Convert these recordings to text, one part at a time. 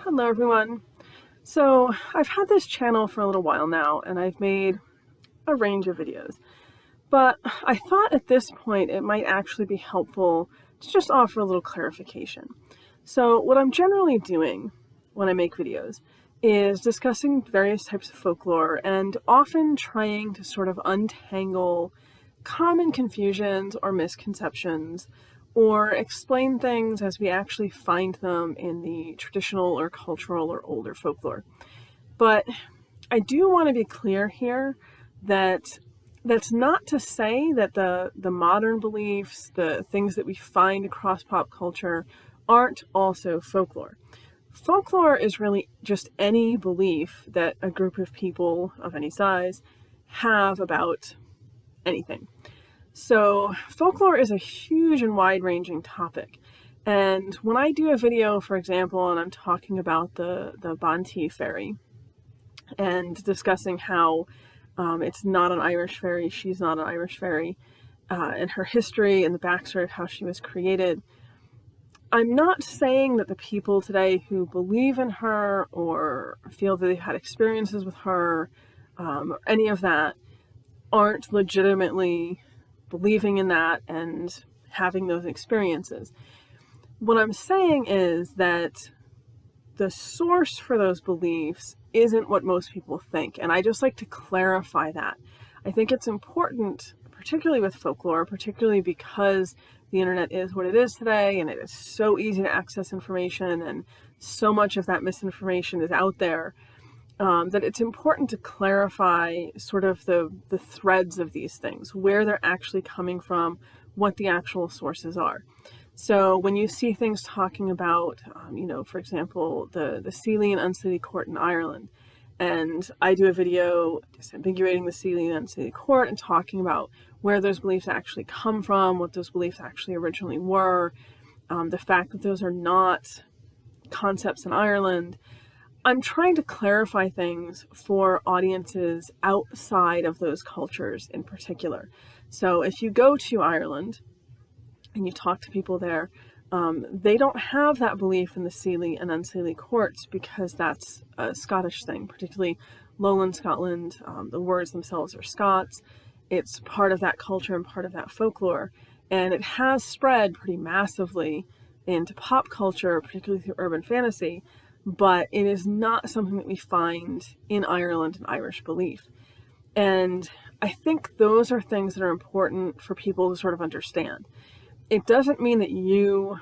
Hello everyone. So I've had this channel for a little while now and I've made a range of videos, but I thought at this point it might actually be helpful to just offer a little clarification. So what I'm generally doing when I make videos is discussing various types of folklore and often trying to sort of untangle common confusions or misconceptions or explain things as we actually find them in the traditional or cultural or older folklore. But I do want to be clear here that that's not to say that the modern beliefs, the things that we find across pop culture, aren't also folklore. Folklore is really just any belief that a group of people of any size have about anything. So folklore is a huge and wide-ranging topic. And when I do a video, for example, and I'm talking about the Bean Tighe fairy and discussing how it's not an Irish fairy, she's not an Irish fairy, and her history and the backstory of how she was created, I'm not saying that the people today who believe in her or feel that they've had experiences with her, or any of that, aren't legitimately believing in that and having those experiences. What I'm saying is that the source for those beliefs isn't what most people think, and I just like to clarify that. I think it's important, particularly with folklore, particularly because the internet is what it is today and it is so easy to access information and so much of that misinformation is out there, that it's important to clarify sort of the threads of these things, where they're actually coming from, what the actual sources are. So when you see things talking about, for example, the Seelie and Unseelie court in Ireland, and I do a video disambiguating the Seelie and Unseelie court and talking about where those beliefs actually come from, what those beliefs actually originally were, the fact that those are not concepts in Ireland, I'm trying to clarify things for audiences outside of those cultures in particular. So if you go to Ireland and you talk to people there, they don't have that belief in the Seelie and Unseelie courts because that's a Scottish thing, particularly Lowland Scotland. The words themselves are Scots. It's part of that culture and part of that folklore. And it has spread pretty massively into pop culture, particularly through urban fantasy, but it is not something that we find in Ireland and Irish belief. And I think those are things that are important for people to sort of understand. It doesn't mean that you,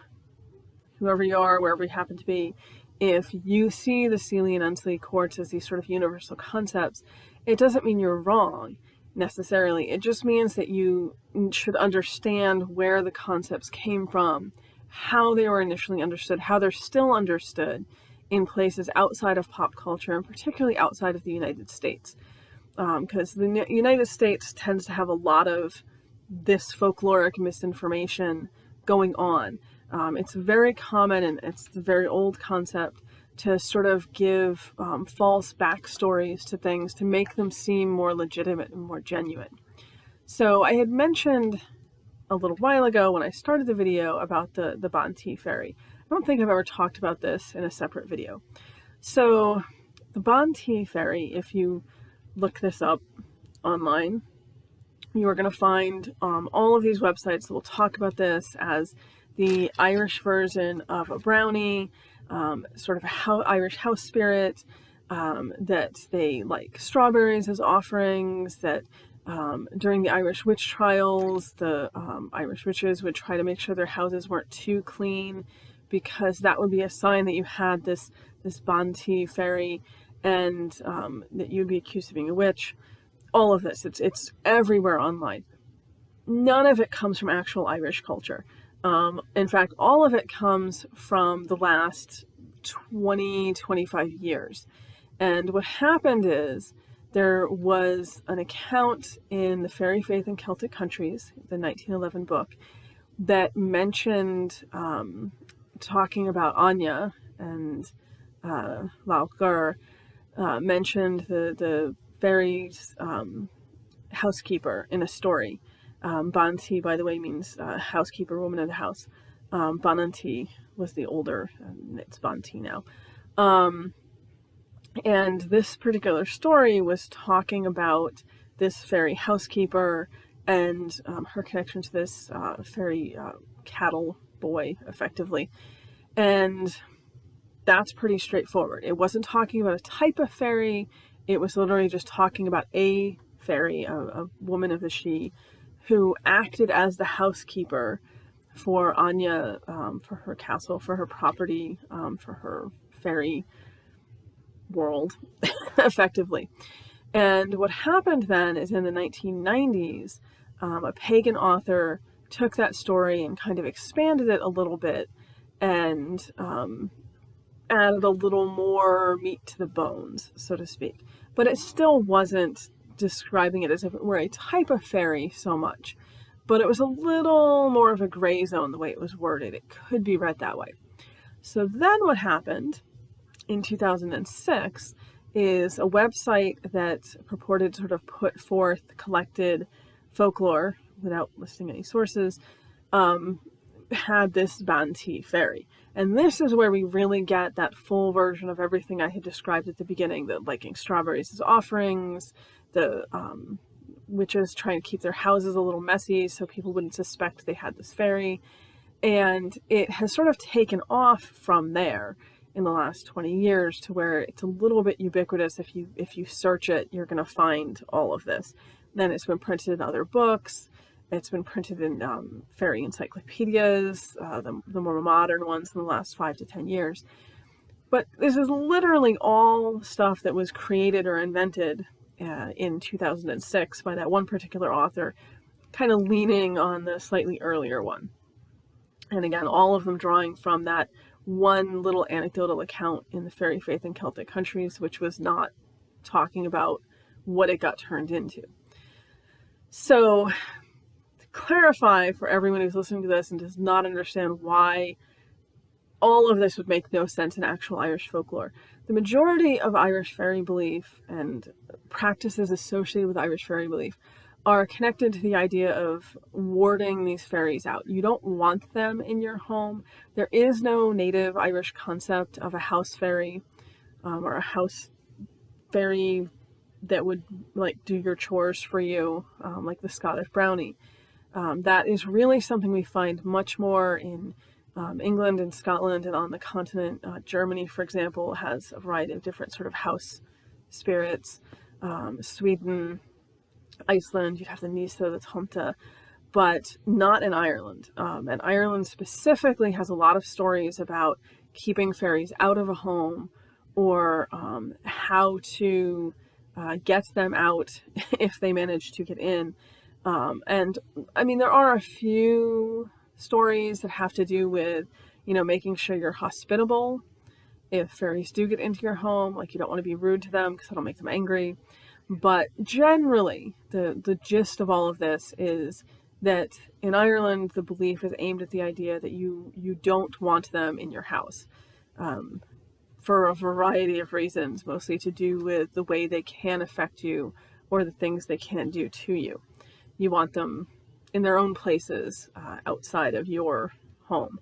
whoever you are, wherever you happen to be, if you see the Seelie and Unseelie courts as these sort of universal concepts, it doesn't mean you're wrong necessarily. It just means that you should understand where the concepts came from, how they were initially understood, how they're still understood in places outside of pop culture, and particularly outside of the United States. Because the United States tends to have a lot of this folkloric misinformation going on. It's very common, and it's a very old concept, to sort of give false backstories to things to make them seem more legitimate and more genuine. So I had mentioned a little while ago when I started the video about the Bean Tighe fairy. I don't think I've ever talked about this in a separate video. So the Bean Tighe fairy, if you look this up online, you are going to find all of these websites that will talk about this as the Irish version of a brownie, sort of a Irish house spirit, that they like strawberries as offerings, that during the Irish witch trials, the Irish witches would try to make sure their houses weren't too clean, because that would be a sign that you had this Bean Tighe fairy and that you'd be accused of being a witch. All of this, it's everywhere online. None of it comes from actual Irish culture. In fact, all of it comes from the last 25 years. And what happened is there was an account in the Fairy Faith in Celtic Countries, the 1911 book, that mentioned talking about Anya and Laugher, mentioned the fairy's housekeeper in a story. Bean Tighe, by the way, means housekeeper, woman in the house. Bean Tighe was the older, and it's Bean Tighe now. And this particular story was talking about this fairy housekeeper and her connection to this fairy cattle boy, effectively. And that's pretty straightforward. It wasn't talking about a type of fairy. It was literally just talking about a fairy, a woman of the she, who acted as the housekeeper for Anya, for her castle, for her property, for her fairy world, effectively. And what happened then is in the 1990s, a pagan author took that story and kind of expanded it a little bit and added a little more meat to the bones, so to speak. But it still wasn't describing it as if it were a type of fairy so much. But it was a little more of a gray zone the way it was worded. It could be read that way. So then what happened in 2006 is a website that purported to sort of put forth collected folklore without listing any sources, had this Bean Tighe fairy. And this is where we really get that full version of everything I had described at the beginning, the liking strawberries as offerings, the witches trying to keep their houses a little messy so people wouldn't suspect they had this fairy. And it has sort of taken off from there in the last 20 years to where it's a little bit ubiquitous. If you search it, you're going to find all of this. Then it's been printed in other books. It's been printed in fairy encyclopedias, the more modern ones in the last 5 to 10 years. But this is literally all stuff that was created or invented in 2006 by that one particular author, kind of leaning on the slightly earlier one. And again, all of them drawing from that one little anecdotal account in the fairy faith in Celtic countries, which was not talking about what it got turned into. So, to clarify for everyone who's listening to this and does not understand why all of this would make no sense in actual Irish folklore, the majority of Irish fairy belief and practices associated with Irish fairy belief are connected to the idea of warding these fairies out. You don't want them in your home. There is no native Irish concept of a house fairy or a house fairy that would like do your chores for you, like the Scottish brownie. That is really something we find much more in England and Scotland and on the continent. Germany, for example, has a variety of different sort of house spirits. Sweden, Iceland, you'd have the Nisa, the Tomta, but not in Ireland. And Ireland specifically has a lot of stories about keeping fairies out of a home or how to get them out if they manage to get in. And I mean, there are a few stories that have to do with, making sure you're hospitable. If fairies do get into your home, like you don't want to be rude to them because that'll make them angry. But generally, the gist of all of this is that in Ireland, the belief is aimed at the idea that you don't want them in your house for a variety of reasons, mostly to do with the way they can affect you or the things they can do to you. You want them in their own places outside of your home.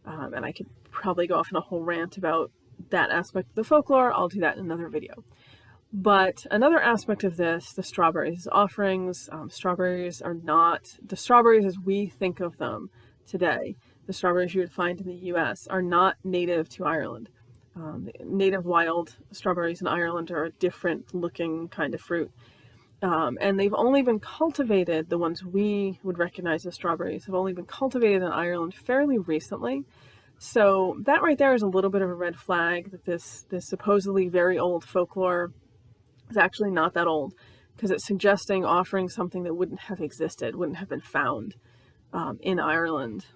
And I could probably go off on a whole rant about that aspect of the folklore. I'll do that in another video. But another aspect of this, the strawberries offerings, strawberries are not, the strawberries as we think of them today, the strawberries you would find in the US are not native to Ireland. Native wild strawberries in Ireland are a different looking kind of fruit. And they've only been cultivated, the ones we would recognize as strawberries, have only been cultivated in Ireland fairly recently. So that right there is a little bit of a red flag that this supposedly very old folklore is actually not that old, because it's suggesting offering something that wouldn't have existed, wouldn't have been found in Ireland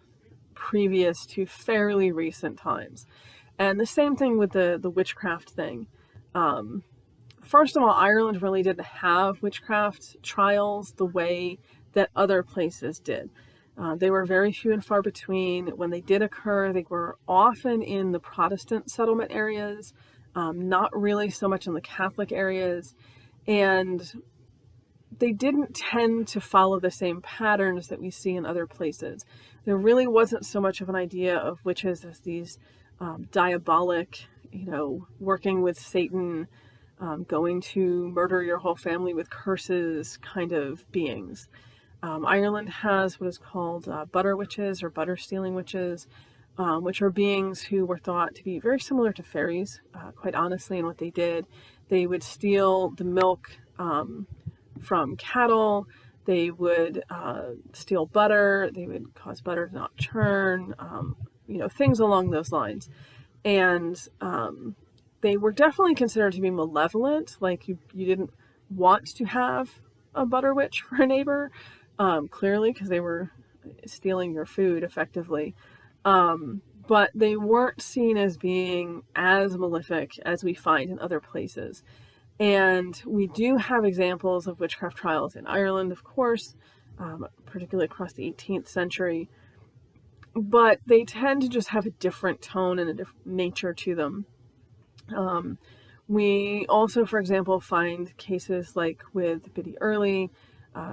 previous to fairly recent times. And the same thing with the witchcraft thing. First of all, Ireland really didn't have witchcraft trials the way that other places did. They were very few and far between. When they did occur, they were often in the Protestant settlement areas, not really so much in the Catholic areas, and they didn't tend to follow the same patterns that we see in other places. There really wasn't so much of an idea of witches as these diabolic working with Satan, going to murder your whole family with curses kind of beings. Ireland has what is called butter witches or butter stealing witches, which are beings who were thought to be very similar to fairies, quite honestly, in what they did. They would steal the milk from cattle. They would steal butter. They would cause butter to not churn, things along those lines. And they were definitely considered to be malevolent. Like you didn't want to have a butter witch for a neighbor, clearly, because they were stealing your food effectively. But they weren't seen as being as malefic as we find in other places. And we do have examples of witchcraft trials in Ireland, of course, particularly across the 18th century. But they tend to just have a different tone and a different nature to them. We also, for example, find cases like with Biddy Early.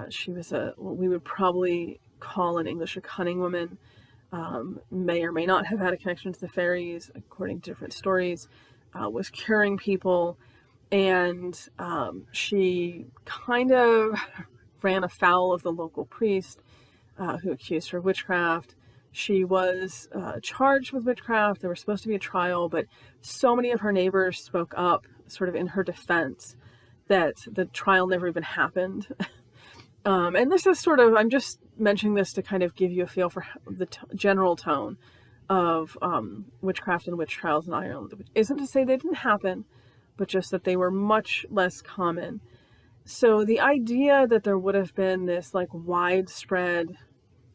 She was what we would probably call in English a cunning woman. May or may not have had a connection to the fairies, according to different stories, was curing people, and she kind of ran afoul of the local priest, who accused her of witchcraft. She was charged with witchcraft. There was supposed to be a trial, but so many of her neighbors spoke up sort of in her defense that the trial never even happened. And this is sort of, I'm just mentioning this to kind of give you a feel for the general tone of witchcraft and witch trials in Ireland, which isn't to say they didn't happen, but just that they were much less common. So the idea that there would have been this like widespread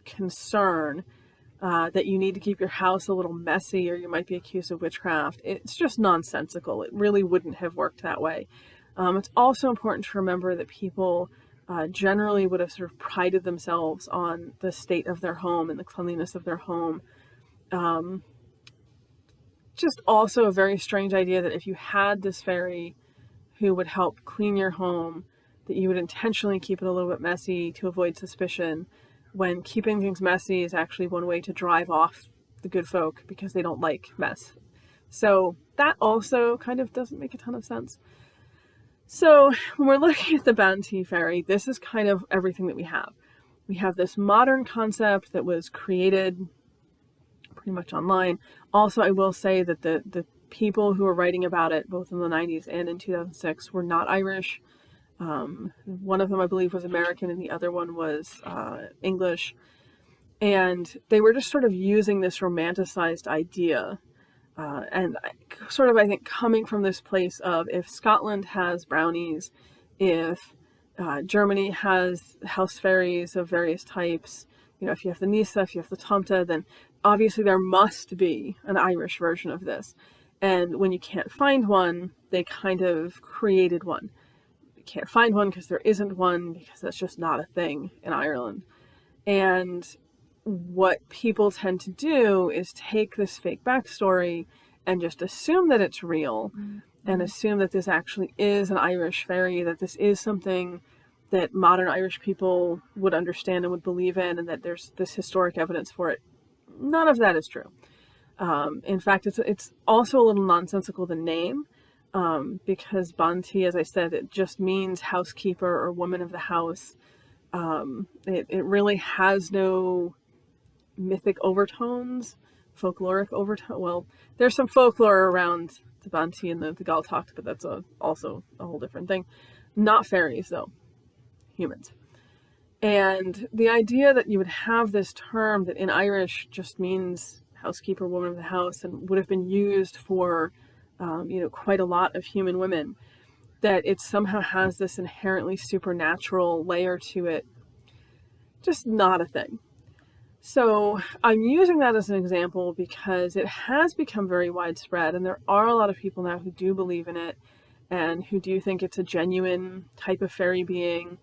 concern that you need to keep your house a little messy or you might be accused of witchcraft, it's just nonsensical. It really wouldn't have worked that way. It's also important to remember that people generally would have sort of prided themselves on the state of their home and the cleanliness of their home. Just also a very strange idea that if you had this fairy who would help clean your home, that you would intentionally keep it a little bit messy to avoid suspicion, when keeping things messy is actually one way to drive off the good folk because they don't like mess. So that also kind of doesn't make a ton of sense. So when we're looking at the Bean Tighe fairy, this is kind of everything that we have. We have this modern concept that was created pretty much online. Also, I will say that the people who were writing about it, both in the 90s and in 2006, were not Irish. One of them, I believe, was American and the other one was English. And they were just sort of using this romanticized idea. And sort of, I think, coming from this place of if Scotland has brownies, if Germany has house fairies of various types, if you have the Nisa, if you have the Tomta, then obviously there must be an Irish version of this. And when you can't find one, they kind of created one. You can't find one because there isn't one, because that's just not a thing in Ireland. And what people tend to do is take this fake backstory and just assume that it's real, and assume that this actually is an Irish fairy, that this is something that modern Irish people would understand and would believe in, and that there's this historic evidence for it. None of that is true. In fact, it's also a little nonsensical, the name, because Bean Tighe, as I said, it just means housekeeper or woman of the house. It really has no mythic overtones, folkloric overtone. Well, there's some folklore around the Bean Tighe and the Gaeltacht, but that's also a whole different thing. Not fairies, though. Humans. And the idea that you would have this term that in Irish just means housekeeper, woman of the house, and would have been used for, quite a lot of human women, that it somehow has this inherently supernatural layer to it, just not a thing. So I'm using that as an example because it has become very widespread, and there are a lot of people now who do believe in it and who do think it's a genuine type of fairy being.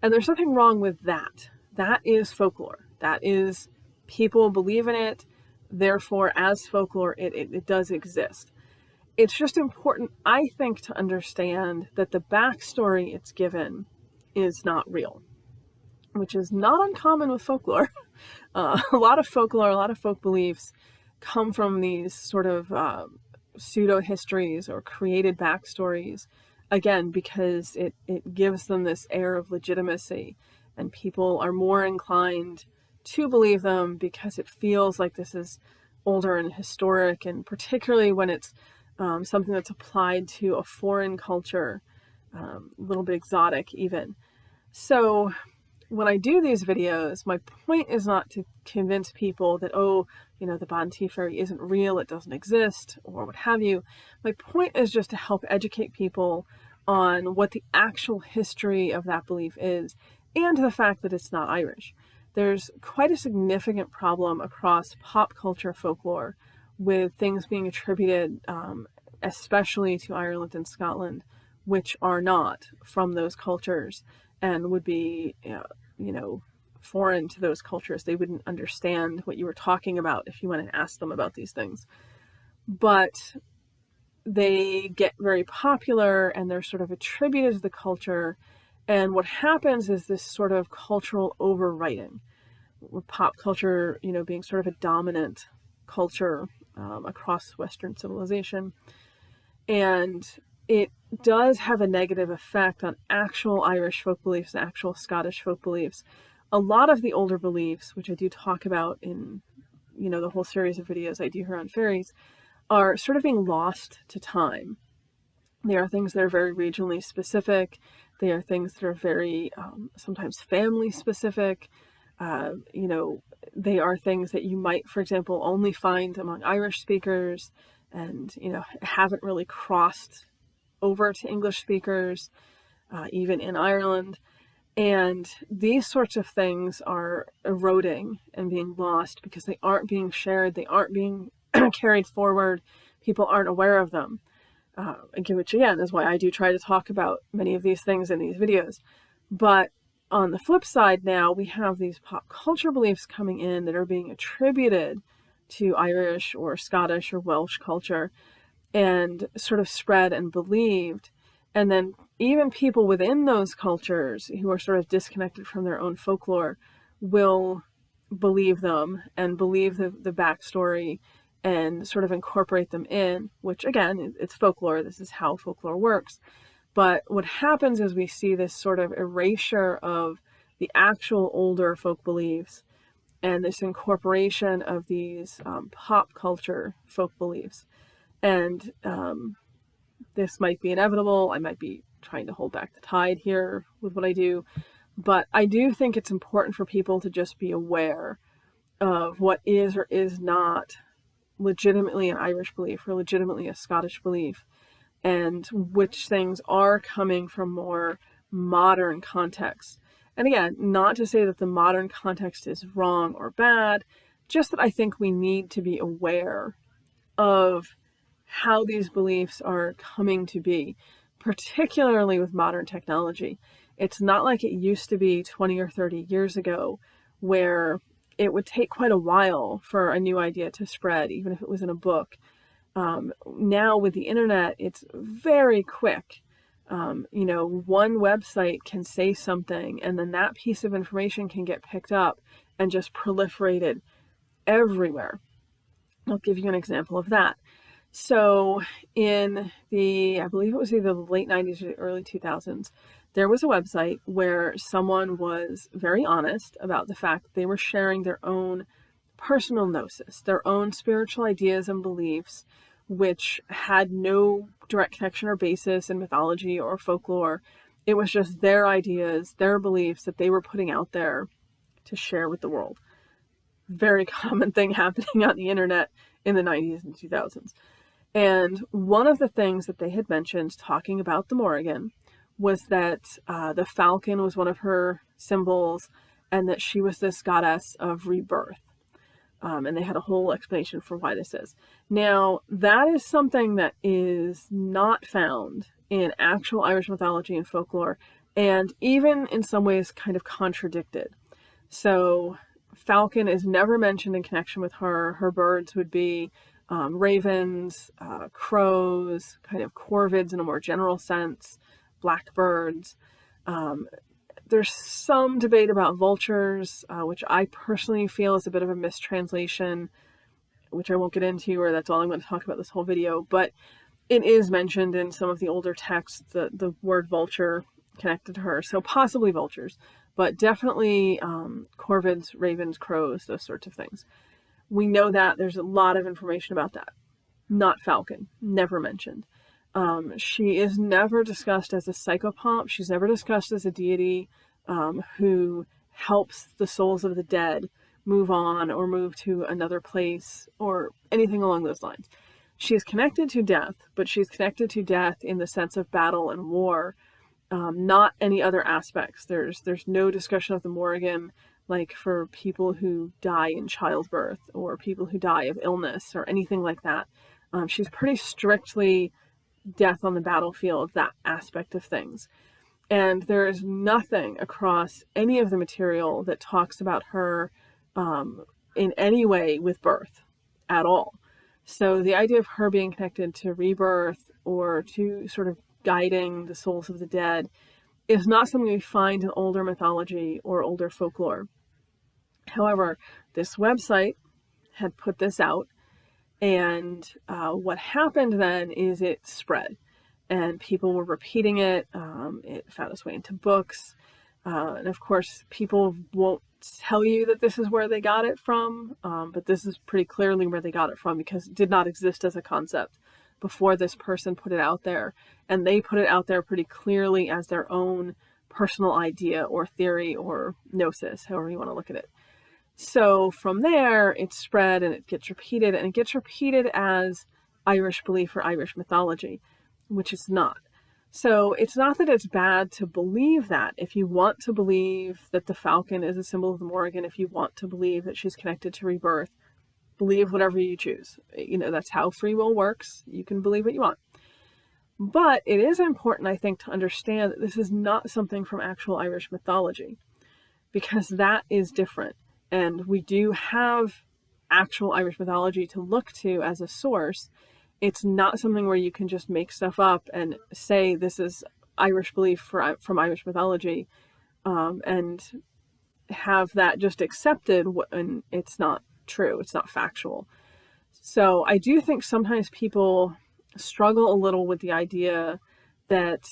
And there's nothing wrong with that. That is folklore. That is, people believe in it, therefore as folklore it does exist. It's just important, I think, to understand that the backstory it's given is not real, which is not uncommon with folklore. A lot of folklore, a lot of folk beliefs come from these sort of pseudo-histories or created backstories, again, because it gives them this air of legitimacy, and people are more inclined to believe them because it feels like this is older and historic, and particularly when it's something that's applied to a foreign culture, a little bit exotic even. So when I do these videos, my point is not to convince people that, oh, the Bean Tighe fairy isn't real, it doesn't exist, or what have you. My point is just to help educate people on what the actual history of that belief is, and the fact that it's not Irish. There's quite a significant problem across pop culture folklore with things being attributed, especially to Ireland and Scotland, which are not from those cultures and would be, foreign to those cultures. They wouldn't understand what you were talking about if you went and asked them about these things. But they get very popular and they're sort of attributed to the culture. And what happens is this sort of cultural overwriting, with pop culture, being sort of a dominant culture across Western civilization. And it does have a negative effect on actual Irish folk beliefs and actual Scottish folk beliefs. A lot of the older beliefs, which I do talk about in, the whole series of videos I do here on fairies, are sort of being lost to time. They are things that are very regionally specific. They are things that are very, sometimes family specific. They are things that you might, for example, only find among Irish speakers and, haven't really crossed over to English speakers, even in Ireland. And these sorts of things are eroding and being lost because they aren't being shared, they aren't being carried forward, people aren't aware of them. Which again is why I do try to talk about many of these things in these videos. But on the flip side now, we have these pop culture beliefs coming in that are being attributed to Irish or Scottish or Welsh culture and sort of spread and believed. And then even people within those cultures who are sort of disconnected from their own folklore will believe them and believe the backstory and sort of incorporate them in, which again, it's folklore. This is how folklore works. But what happens is we see this sort of erasure of the actual older folk beliefs and this incorporation of these pop culture folk beliefs. And this might be inevitable. I might be trying to hold back the tide here with what I do. But I do think it's important for people to just be aware of what is or is not legitimately an Irish belief or legitimately a Scottish belief, and which things are coming from more modern contexts. And again, not to say that the modern context is wrong or bad, just that I think we need to be aware of how these beliefs are coming to be, particularly with modern technology. It's not like it used to be 20 or 30 years ago, where it would take quite a while for a new idea to spread, even if it was in a book. Now with the internet, it's very quick. One website can say something, and then that piece of information can get picked up and just proliferated everywhere. I'll give you an example of that. So in I believe it was either the late 90s or the early 2000s, there was a website where someone was very honest about the fact that they were sharing their own personal gnosis, their own spiritual ideas and beliefs, which had no direct connection or basis in mythology or folklore. It was just their ideas, their beliefs that they were putting out there to share with the world. Very common thing happening on the internet in the 90s and 2000s. And one of the things that they had mentioned talking about the Morrigan was that the falcon was one of her symbols and that she was this goddess of rebirth. And they had a whole explanation for why this is. Now, that is something that is not found in actual Irish mythology and folklore, and even in some ways kind of contradicted. So falcon is never mentioned in connection with her. Her birds would be ravens, crows, kind of corvids in a more general sense, blackbirds. There's some debate about vultures, which I personally feel is a bit of a mistranslation. which I won't get into, or that's all I'm going to talk about this whole video, but it is mentioned in some of the older texts, the word vulture connected to her. So possibly vultures, but definitely corvids, ravens, crows, those sorts of things. We know that there's a lot of information about that. Not falcon, never mentioned. She is never discussed as a psychopomp. She's never discussed as a deity who helps the souls of the dead move on or move to another place or anything along those lines. She is connected to death, but she's connected to death in the sense of battle and war, not any other aspects. There's no discussion of the Morrigan like for people who die in childbirth or people who die of illness or anything like that. She's pretty strictly death on the battlefield, that aspect of things. And there is nothing across any of the material that talks about her in any way with birth at all. So the idea of her being connected to rebirth or to sort of guiding the souls of the dead is not something we find in older mythology or older folklore. However, this website had put this out, and what happened then is it spread, and people were repeating it. It found its way into books, and of course, people won't tell you that this is where they got it from, but this is pretty clearly where they got it from because it did not exist as a concept before this person put it out there, and they put it out there pretty clearly as their own personal idea or theory or gnosis, however you want to look at it. So from there, it spread and it gets repeated, and it gets repeated as Irish belief or Irish mythology, which it's not. So it's not that it's bad to believe that. If you want to believe that the falcon is a symbol of the Morrigan, if you want to believe that she's connected to rebirth, believe whatever you choose. You know, that's how free will works. You can believe what you want. But it is important, I think, to understand that this is not something from actual Irish mythology, because that is different. And we do have actual Irish mythology to look to as a source. It's not something where you can just make stuff up and say this is Irish belief from Irish mythology and have that just accepted when it's not true, it's not factual. So I do think sometimes people struggle a little with the idea that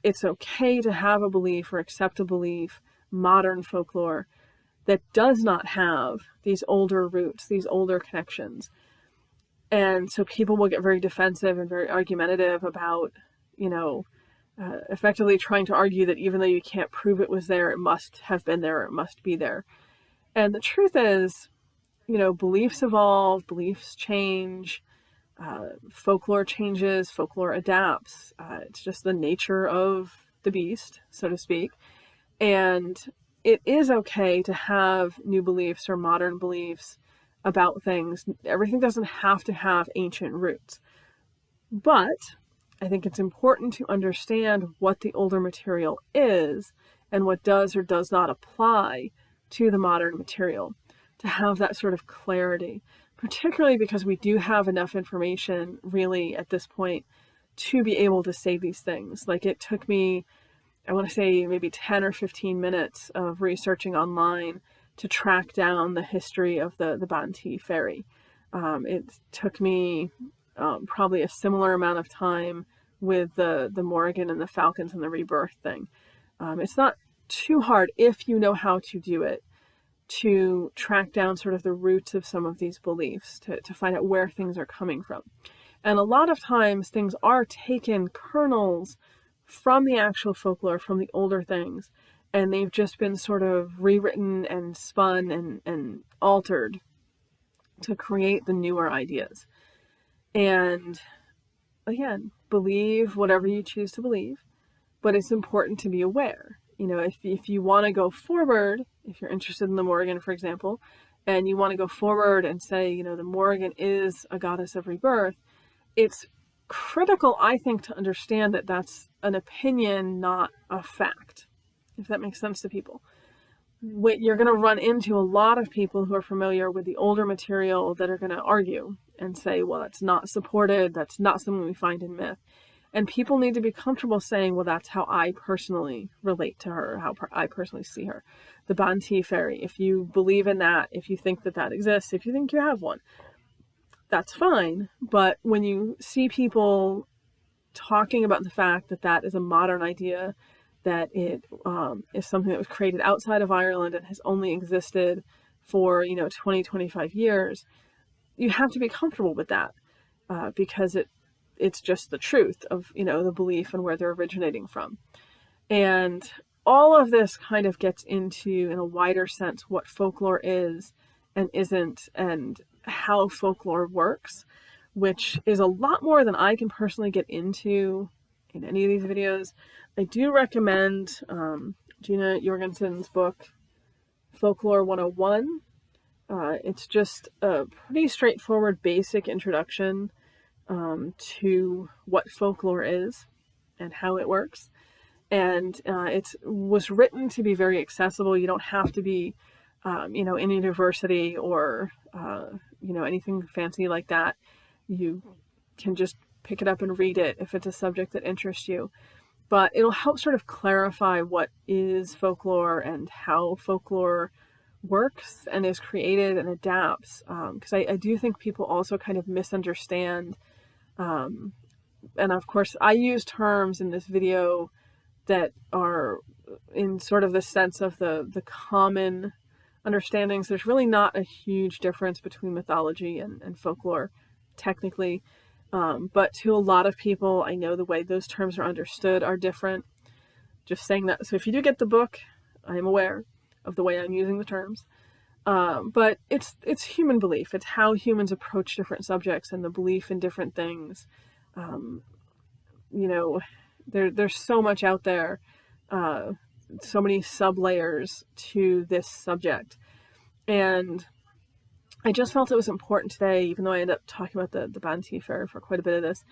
it's okay to have a belief or accept a belief, modern folklore, that does not have these older roots, these older connections. And so people will get very defensive and very argumentative about, effectively trying to argue that even though you can't prove it was there, it must have been there, it must be there. And the truth is, beliefs evolve, beliefs change, folklore changes, folklore adapts. It's just the nature of the beast, so to speak. And it is okay to have new beliefs or modern beliefs about things. Everything doesn't have to have ancient roots. But I think it's important to understand what the older material is and what does or does not apply to the modern material, to have that sort of clarity, particularly because we do have enough information really at this point to be able to say these things. Like, it took me, I want to say maybe 10 or 15 minutes of researching online to track down the history of the Bean Tighe fairy. It took me probably a similar amount of time with the Morrigan and the falcons and the rebirth thing. It's not too hard if you know how to do it, to track down sort of the roots of some of these beliefs, to find out where things are coming from. And a lot of times things are taken kernels from the actual folklore, from the older things, and they've just been sort of rewritten and spun and altered to create the newer ideas. And again, believe whatever you choose to believe, but it's important to be aware. If you want to go forward, if you're interested in the Morrigan, for example, and you want to go forward and say, the Morrigan is a goddess of rebirth, it's critical, I think, to understand that that's an opinion, not a fact, if that makes sense to people. You're going to run into a lot of people who are familiar with the older material that are going to argue and say, well, that's not supported, that's not something we find in myth. And people need to be comfortable saying, well, that's how I personally relate to her, how I personally see her. The Bean Tighe fairy, if you believe in that, if you think that exists, if you think you have one, that's fine. But when you see people talking about the fact that that is a modern idea, that it is something that was created outside of Ireland and has only existed for 20, 25 years, you have to be comfortable with that, because it's just the truth of the belief and where they're originating from. And all of this kind of gets into, in a wider sense, what folklore is and isn't, and how folklore works, which is a lot more than I can personally get into in any of these videos. I do recommend Gina Jorgensen's book, Folklore 101. It's just a pretty straightforward, basic introduction to what folklore is and how it works. And it was written to be very accessible. You don't have to be, in university or, anything fancy like that. You can just pick it up and read it if it's a subject that interests you. But it'll help sort of clarify what is folklore and how folklore works and is created and adapts. Because I do think people also kind of misunderstand. And of course, I use terms in this video that are in sort of the sense of the common understandings. There's really not a huge difference between mythology and folklore, technically. But to a lot of people, I know the way those terms are understood are different. Just saying that. So if you do get the book, I am aware of the way I'm using the terms. But it's human belief. It's how humans approach different subjects and the belief in different things. There's so much out there, so many sub-layers to this subject. And I just felt it was important today, even though I ended up talking about the Bean Tighe for quite a bit of this,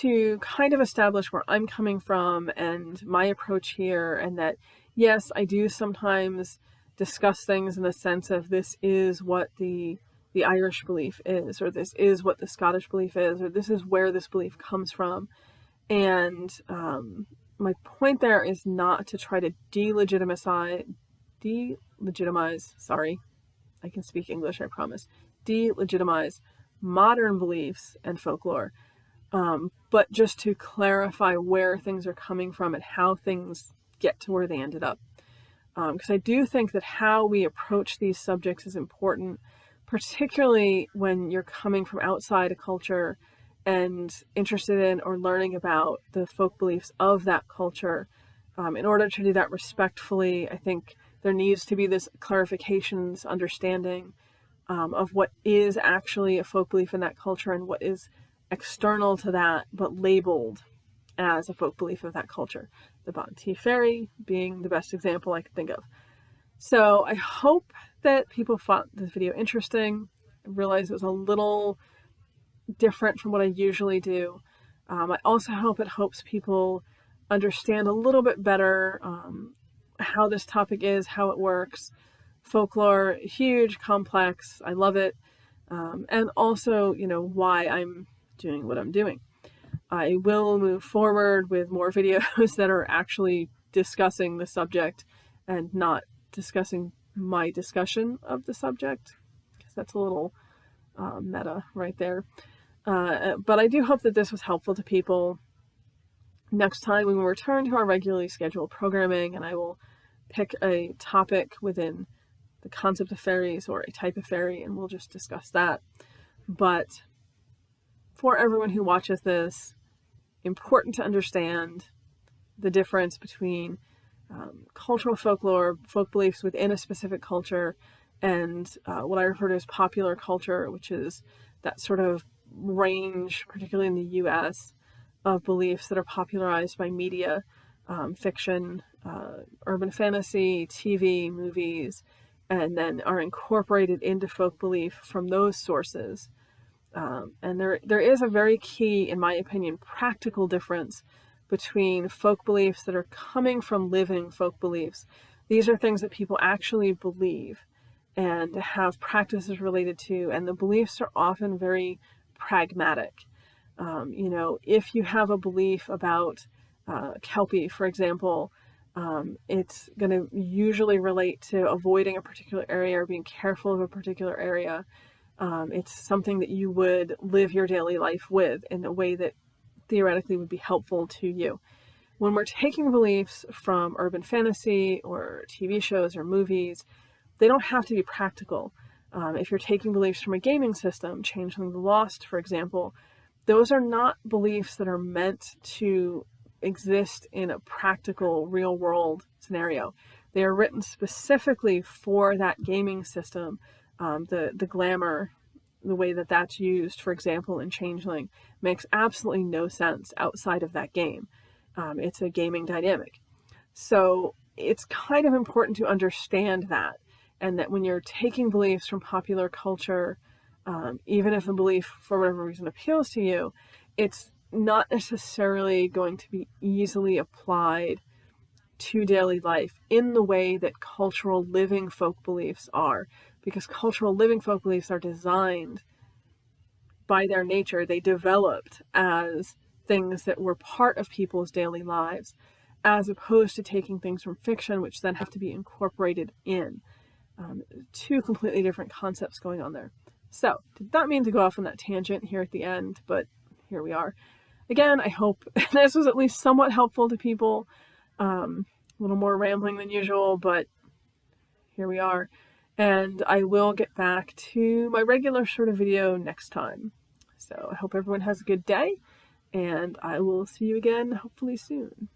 to kind of establish where I'm coming from and my approach here, and that, yes, I do sometimes discuss things in the sense of this is what the Irish belief is, or this is what the Scottish belief is, or this is where this belief comes from. And my point there is not to try to delegitimize, sorry, I can speak English, I promise, delegitimize modern beliefs and folklore, but just to clarify where things are coming from and how things get to where they ended up. Because I do think that how we approach these subjects is important, particularly when you're coming from outside a culture and interested in or learning about the folk beliefs of that culture. In order to do that respectfully, I think there needs to be this clarifications, understanding of what is actually a folk belief in that culture and what is external to that, but labeled as a folk belief of that culture. The Bean Tighe being the best example I could think of. So I hope that people found this video interesting. I realized it was a little different from what I usually do. I also hope it helps people understand a little bit better how this topic is, how it works. Folklore, huge, complex, I love it. And also, why I'm doing what I'm doing. I will move forward with more videos that are actually discussing the subject and not discussing my discussion of the subject, because that's a little meta right there. But I do hope that this was helpful to people. Next time we will return to our regularly scheduled programming, and I will pick a topic within the concept of fairies or a type of fairy, and we'll just discuss that. But for everyone who watches this, important to understand the difference between cultural folklore, folk beliefs within a specific culture, and what I refer to as popular culture, which is that sort of range, particularly in the US, of beliefs that are popularized by media, fiction, urban fantasy, TV, movies, and then are incorporated into folk belief from those sources. And there is a very key, in my opinion, practical difference between folk beliefs that are coming from living folk beliefs. These are things that people actually believe and have practices related to, and the beliefs are often very pragmatic. If you have a belief about Kelpie, for example, it's going to usually relate to avoiding a particular area or being careful of a particular area. It's something that you would live your daily life with in a way that theoretically would be helpful to you. When we're taking beliefs from urban fantasy or TV shows or movies, they don't have to be practical. If you're taking beliefs from a gaming system, Changeling the Lost, for example, those are not beliefs that are meant to exist in a practical, real world scenario. They are written specifically for that gaming system. The glamour, the way that that's used, for example, in Changeling, makes absolutely no sense outside of that game. It's a gaming dynamic. So it's kind of important to understand that, and that when you're taking beliefs from popular culture, even if a belief for whatever reason appeals to you, it's not necessarily going to be easily applied to daily life in the way that cultural living folk beliefs are, because cultural living folk beliefs are designed by their nature, they developed as things that were part of people's daily lives, as opposed to taking things from fiction, which then have to be incorporated in. Two completely different concepts going on there. So, did not mean to go off on that tangent here at the end, but here we are. Again, I hope this was at least somewhat helpful to people. A little more rambling than usual, but here we are. And I will get back to my regular sort of video next time. So I hope everyone has a good day, and I will see you again hopefully soon.